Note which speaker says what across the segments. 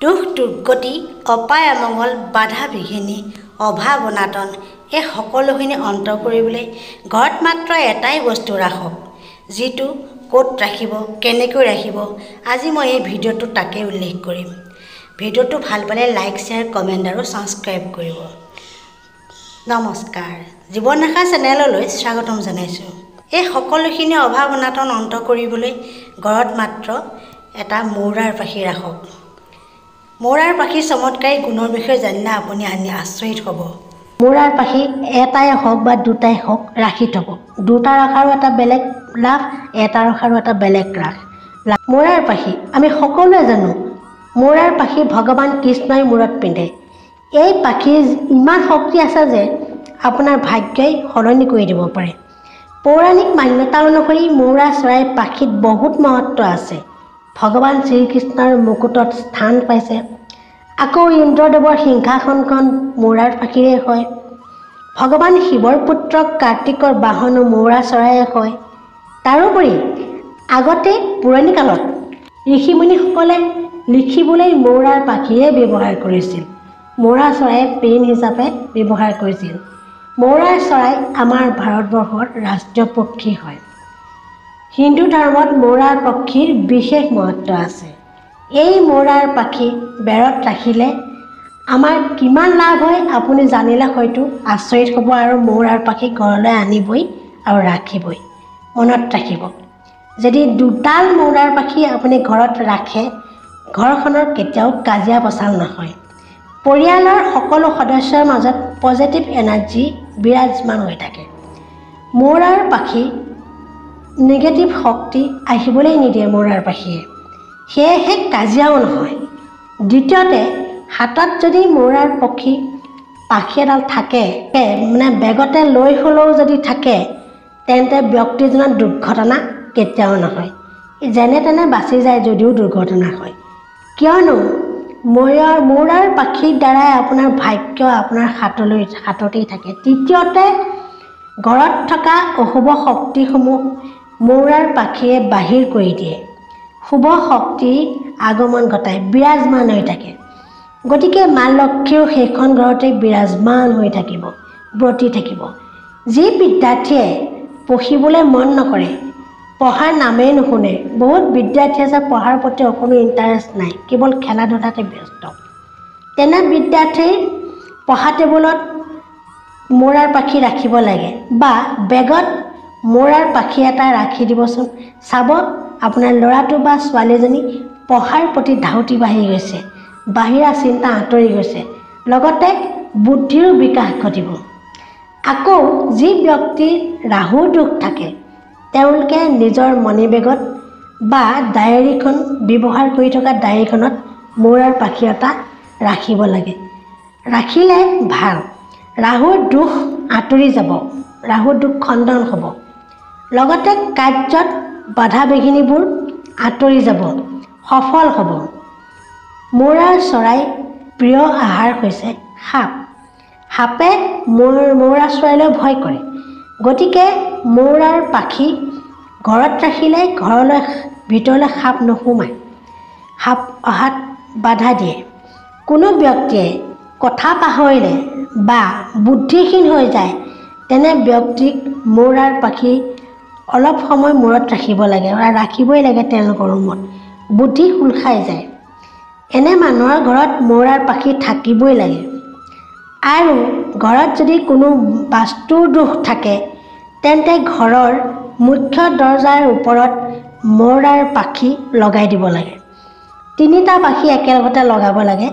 Speaker 1: দুখ দুৰ্গতি অপায় অমংগল বাধা বিঘিনি অভাৱ অনাটন এই সকলোখিনি অন্ত কৰিবলৈ ঘৰত মাত্ৰ এটাই বস্তু ৰাখক, যিটো ক'ত ৰাখিব কেনেকৈ ৰাখিব আজি মই এই ভিডিঅ'টো তাকে উল্লেখ কৰিম। ভিডিঅ'টো ভাল পালে লাইক শ্বেয়াৰ কমেণ্ট আৰু ছাবস্ক্ৰাইব কৰিব। নমস্কাৰ, জীৱন ৰেখা চেনেললৈ স্বাগতম জনাইছোঁ। এই সকলোখিনি অভাৱ অনাটন অন্ত কৰিবলৈ ঘৰত মাত্ৰ এটা মৌৰাৰ পাখি ৰাখক। মৌৰাৰ পাখিৰ চমৎকাৰী গুণৰ বিষয়ে জানিলে আপুনি আচৰিত হ'ব। মৌৰাৰ পাখি এটাই হওক বা দুটাই হওক ৰাখি থ'ব। দুটা ৰখাৰো এটা বেলেগ লাভ, এটা ৰখাৰো এটা বেলেগ লাভ। মৌৰাৰ পাখি আমি সকলোৱে জানো, মৌৰাৰ পাখি ভগৱান কৃষ্ণই মূৰত পিন্ধে। এই পাখিৰ ইমান শক্তি আছে যে আপোনাৰ ভাগ্যই সলনি কৰি দিব পাৰে। পৌৰাণিক মান্যতা অনুসৰি মৌৰা চৰাইৰ পাখিত বহুত মহত্ব আছে। ভগৱান শ্ৰীকৃষ্ণৰ মুকুটত স্থান পাইছে। আকৌ ইন্দ্ৰদেৱৰ সিংহাসনখন মৌৰাৰ পাখিৰে হয়। ভগৱান শিৱৰ পুত্ৰ কাৰ্তিকৰ বাহনো মৌৰা চৰাইয়ে হয়। তাৰোপৰি আগতে পুৰণি কালত ঋষিমুনিসকলে লিখিবলৈ মৌৰাৰ পাখিৰে ব্যৱহাৰ কৰিছিল। মৌৰা চৰাই পেন হিচাপে ব্যৱহাৰ কৰিছিল। মৌৰা চৰাই আমাৰ ভাৰতবৰ্ষৰ ৰাষ্ট্ৰীয় পক্ষী হয়। হিন্দু ধৰ্মত মৌৰাৰ পক্ষীৰ বিশেষ মহত্ব আছে। এই মৌৰাৰ পাখি বেৰত ৰাখিলে আমাৰ কিমান লাভ হয় আপুনি জানিলে হয়তো আচৰিত হ'ব আৰু মৌৰাৰ পাখি ঘৰলৈ আনিবই আৰু ৰাখিবই। মনত ৰাখিব, যদি দুডাল মৌৰাৰ পাখি আপুনি ঘৰত ৰাখে ঘৰখনৰ কেতিয়াও কাজিয়া পচাল নহয়। পৰিয়ালৰ সকলো সদস্যৰ মাজত পজিটিভ এনাৰ্জি বিৰাজমান হৈ থাকে। মৌৰাৰ পাখি নিগেটিভ শক্তি আহিবলৈ নিদিয়ে মৌৰাৰ পাখিয়ে, সেয়েহে কাজিয়াও নহয়। দ্বিতীয়তে হাতত যদি মৌৰাৰ পাখি এডাল থাকে বেগতে লৈ হ'লেও যদি থাকে তেন্তে ব্যক্তিজনৰ দুৰ্ঘটনা কেতিয়াও নহয়। যেনে তেনে বাচি যায় যদিও দুৰ্ঘটনা হয়, কিয়নো মৌৰাৰ পাখিৰ দ্বাৰাই আপোনাৰ ভাগ্য আপোনাৰ হাততেই থাকে। তৃতীয়তে ঘৰত থকা অশুভ শক্তিসমূহ মৌৰাৰ পাখিয়ে বাহিৰ কৰি দিয়ে। শুভ শক্তিৰ আগমন ঘটায়, বিৰাজমান হৈ থাকে। গতিকে মা লক্ষ্মীও সেইখন ঘৰতে বিৰাজমান হৈ থাকিব, ব্ৰতি থাকিব। যি বিদ্যাৰ্থীয়ে পঢ়িবলৈ মন নকৰে, পঢ়াৰ নামেই নুশুনে, বহুত বিদ্যাৰ্থী আছে পঢ়াৰ প্ৰতি অকণো ইণ্টাৰেষ্ট নাই, কেৱল খেলা ধূলাতে ব্যস্ত, তেনে বিদ্যাৰ্থীৰ পঢ়া টেবুলত মৌৰাৰ পাখি ৰাখিব লাগে বা বেগত মৌৰাৰ পাখি এটা ৰাখি দিবচোন। চাব আপোনাৰ ল'ৰাটো বা ছোৱালীজনী পঢ়াৰ প্ৰতি ধাউতি বাঢ়ি গৈছে, বাহিৰা চিন্তা আঁতৰি গৈছে, লগতে বুদ্ধিৰো বিকাশ ঘটিব। আকৌ যি ব্যক্তিৰ ৰাহুৰ দোষ থাকে তেওঁলোকে নিজৰ মণি বেগত বা ডায়েৰীখন ব্যৱহাৰ কৰি থকা ডায়েৰীখনত মৌৰাৰ পাখি এটা ৰাখিব লাগে। ৰাখিলে ভাল, ৰাহুৰ দোষ আঁতৰি যাব, ৰাহুৰ দোষ খণ্ডন হ'ব। লগতে কাৰ্যত বাধা বিঘিনিবোৰ আঁতৰি যাব, সফল হ'ব। মৌৰাৰ চৰাইৰ প্ৰিয় আহাৰ হৈছে সাপ। সাপে মৌৰা চৰাইলৈ ভয় কৰে। গতিকে মৌৰাৰ পাখি ঘৰত ৰাখিলে ঘৰলৈ ভিতৰলৈ সাপ নোসোমায়, সাপ অহাত বাধা দিয়ে। কোনো ব্যক্তিয়ে কথা পাহৰিলে বা বুদ্ধিহীন হৈ যায় তেনে ব্যক্তিক মৌৰাৰ পাখি অলপ সময় মূৰত ৰাখিব লাগে, ৰাখিবই লাগে। তেওঁলোকৰ ৰুমত বুদ্ধি খোল খাই যায়। এনে মানুহৰ ঘৰত মৌৰাৰ পাখি থাকিবই লাগে। আৰু ঘৰত যদি কোনো বাস্তুৰ দোষ থাকে তেন্তে ঘৰৰ মুখ্য দৰজাৰ ওপৰত মৌৰাৰ পাখি লগাই দিব লাগে। 3টা পাখি একেলগতে লগাব লাগে।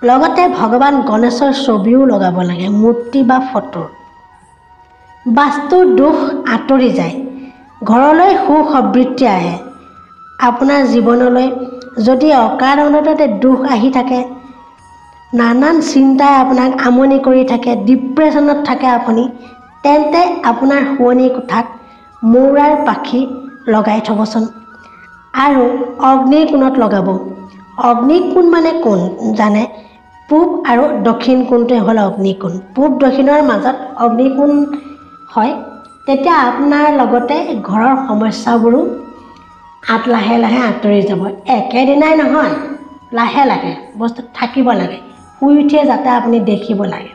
Speaker 1: লগতে ভগৱান গণেশৰ ছবিও লগাব লাগে, মূৰ্তি বা ফটো। বাস্তুৰ দোষ আঁতৰি যায়, ঘৰলৈ সুখ সমৃদ্ধি আহে। আপোনাৰ জীৱনলৈ যদি অকাৰণতে দুখ আহি থাকে, নানান চিন্তাই আপোনাক আমনি কৰি থাকে, ডিপ্ৰেশ্যনত থাকে আপুনি, তেন্তে আপোনাৰ শোৱনি কোঠাত মৌৰাৰ পাখি লগাই থ'বচোন। আৰু অগ্নিৰ কোণত লগাব। অগ্নিৰ কোণ মানে কোণ জানে? পূব আৰু দক্ষিণ কোণটোৱে হ'ল অগ্নিকোণ। পূব দক্ষিণৰ মাজত অগ্নিকোণ হয়। তেতিয়া আপোনাৰ লগতে ঘৰৰ সমস্যাবোৰো লাহে লাহে আঁতৰি যাব। একেদিনাই নহয়, লাহে লাহে বস্তু থাকিব লাগে, শুই উঠিয়ে যাতে আপুনি দেখিব লাগে।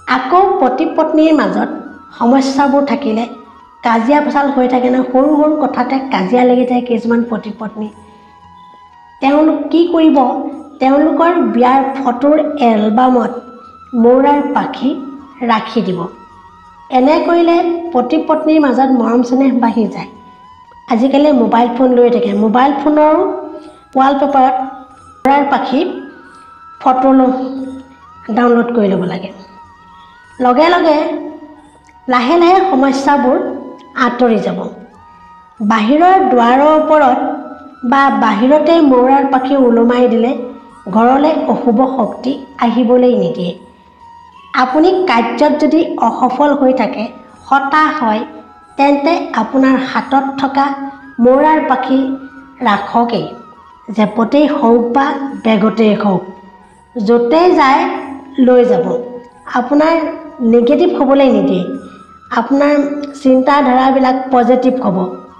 Speaker 1: আকৌ পতি পত্নীৰ মাজত সমস্যাবোৰ থাকিলে কাজিয়া পেচাল হৈ থাকে ন, সৰু সৰু কথাতে কাজিয়া লাগি থাকে কিছুমান পতি পত্নী। তেওঁলোক কি কৰিব, তেওঁলোকৰ বিয়াৰ ফটোৰ এলবামত মৌৰাৰ পাখি ৰাখি দিব। এনে কৰিলে পতি পত্নীৰ মাজত মৰম চেনেহ বাঢ়ি যায়। আজিকালি মোবাইল ফোন লৈ থাকে, মোবাইল ফোনৰ ৱালপেপাৰত মৌৰাৰ পাখি ফটো ডাউনলোড কৰি ল'ব লাগে। লগে লগে লাহে লাহে সমস্যাবোৰ আঁতৰি যাব। বাহিৰৰ দুৱাৰৰ ওপৰত বা বাহিৰতে মৌৰাৰ পাখি ওলোমাই দিলে ঘৰলৈ অশুভ শক্তি আহিবলৈ নিদিয়ে। আপুনি কাৰ্যত যদি অসফল হৈ থাকে, হতাশ হয়, তেন্তে আপোনাৰ হাতত থকা মৌৰাৰ পাখি ৰাখকেই, জেপতেই হওক বা বেগতেই হওক, য'তেই যায় লৈ যাব। আপোনাৰ নিগেটিভ হ'বলৈ নিদিয়ে। আপোনাৰ চিন্তাধাৰাবিলাক পজিটিভ হ'ব,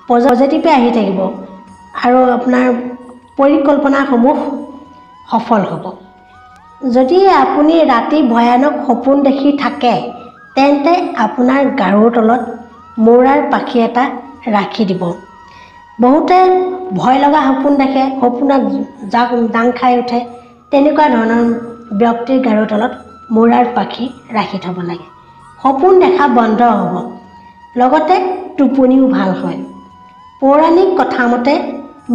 Speaker 1: পজিটিভে আহি থাকিব আৰু আপোনাৰ পৰিকল্পনাসমূহ সফল হ'ব। যদি আপুনি ৰাতি ভয়ানক সপোন দেখি থাকে, তেন্তে আপোনাৰ গাৰুৰ তলত মৌৰাৰ পাখি এটা ৰাখি দিব। বহুতে ভয় লগা সপোন দেখে, সপোনত দাং খাই উঠে, তেনেকুৱা ধৰণৰ ব্যক্তিৰ গাৰুৰ তলত মৌৰাৰ পাখি ৰাখি থ'ব লাগে। সপোন দেখা বন্ধ হ'ব, লগতে টোপনিও ভাল হয়। পৌৰাণিক কথামতে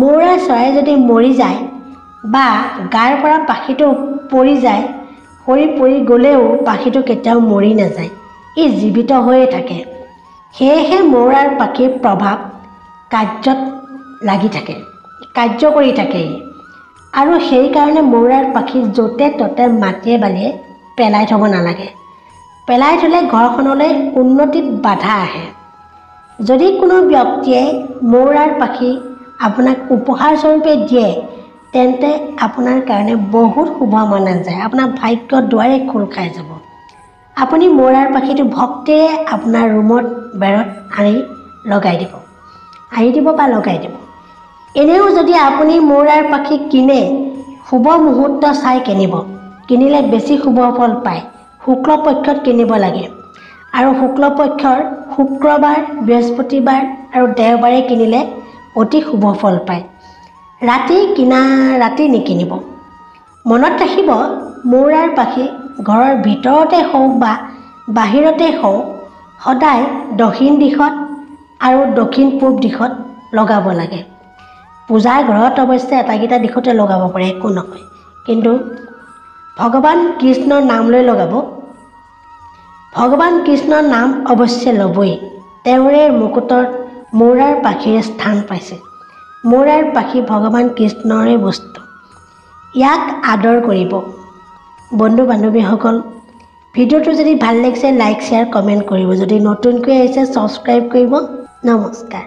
Speaker 1: মৌৰা চৰাই যদি মৰি যায় বা গাৰ পৰা পাখিটো পৰি যায়, সৰি পৰি গ'লেও পাখিটো কেতিয়াও মৰি নাযায়, ই জীৱিত হৈয়ে থাকে। সেয়েহে মৌৰাৰ পাখিৰ প্ৰভাৱ কাৰ্যত লাগি থাকে, কাৰ্য কৰি থাকে। আৰু সেইকাৰণে মৌৰাৰ পাখি য'তে ত'তে মাটিয়ে বালিয়ে পেলাই থ'ব নালাগে। পেলাই থ'লে ঘৰখনলৈ উন্নতিত বাধা আহে। যদি কোনো ব্যক্তিয়ে মৌৰাৰ পাখি আপোনাক উপহাৰ স্বৰূপে দিয়ে, তেন্তে আপোনাৰ কাৰণে বহুত শুভ মনা যায়, আপোনাৰ ভাগ্যৰ দুৱাৰে খোল খাই যাব। আপুনি মৌৰাৰ পাখিটো ভক্তিৰে আপোনাৰ ৰুমত বেৰত আনি লগাই দিব বা লগাই দিব। এনেও যদি আপুনি মৌৰাৰ পাখি কিনে, শুভ মুহূৰ্ত চাই কিনিব, কিনিলে বেছি শুভ ফল পায়। শুক্লপক্ষত কিনিব লাগে আৰু শুক্লপক্ষৰ শুক্ৰবাৰ, বৃহস্পতিবাৰ আৰু দেওবাৰে কিনিলে অতি শুভ ফল পায়। ৰাতি নিকিনিব। মনত ৰাখিব, মৌৰাৰ পাখি ঘৰৰ ভিতৰতে হওক বা বাহিৰতে হওক, সদায় দক্ষিণ দিশত আৰু দক্ষিণ পূব দিশত লগাব লাগে। পূজাৰ ঘৰত অৱশ্যে এটাকেইটা দিশতে লগাব পাৰে, একো নহয়, কিন্তু ভগৱান কৃষ্ণৰ নাম লৈ লগাব। ভগৱান কৃষ্ণৰ নাম অৱশ্যে ল'বই। তেওঁৰে মুকুটত মৌৰাৰ পাখিৰ স্থান পাইছে। মৌৰাৰ পাখি ভগৱান কৃষ্ণৰে বস্তু, ইয়াক আদৰ কৰিব। বন্ধু বান্ধৱীসকল, ভিডিঅ'টো যদি ভাল লাগিছে লাইক, শ্বেয়াৰ, কমেণ্ট কৰিব। যদি নতুনকৈ আহিছে ছাবস্ক্ৰাইব কৰিব। নমস্কাৰ।